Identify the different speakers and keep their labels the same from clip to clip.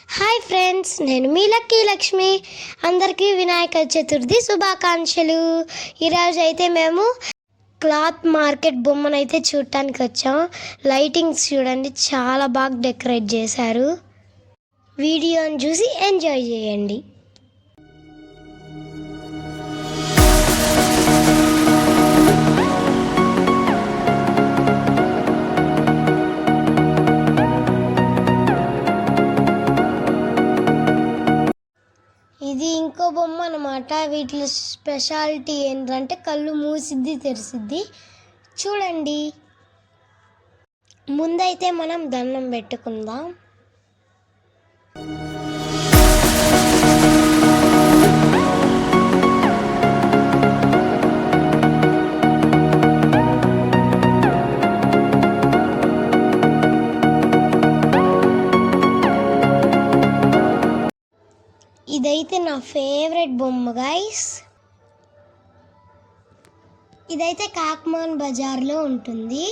Speaker 1: Hi friends, నేను మీ lucky Lakshmi. అందరికీ వినాయక చతుర్థి శుభాకాంక్షలు. ఈరోజు అయితే మేము క్లాత్ మార్కెట్ బొమ్మనైతే చూడటానికి వచ్చాం. లైటింగ్స్ చూడండి, చాలా బాగా డెకరేట్ చేశారు. వీడియోని చూసి ఎంజాయ్ చేయండి. ఇది ఇంకో బొమ్మ అన్నమాట. వీటిలో స్పెషాలిటీ ఏంటంటే కళ్ళు మూసిద్ది తెరిసిద్ది. చూడండి, ముందైతే మనం దండం పెట్టుకుందాం. ఇదైతే నా ఫేవరెట్ బొమ్మ గైస్. ఇదైతే కాక్మాన్ బజార్లో ఉంటుంది.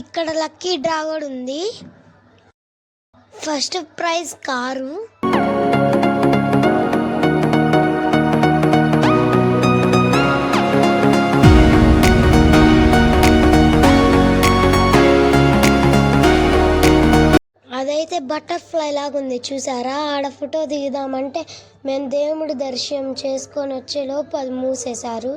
Speaker 1: ఇక్కడ లక్కీ డ్రా కూడా ఉంది. First prize car. అదైతే బటర్ఫ్లై లాగా ఉంది, చూసారా? ఆడ ఫోటో దిగుదామంటే మేము దేవుడి దర్శనం చేసుకొని వచ్చేలోపు అది మూసేశారు.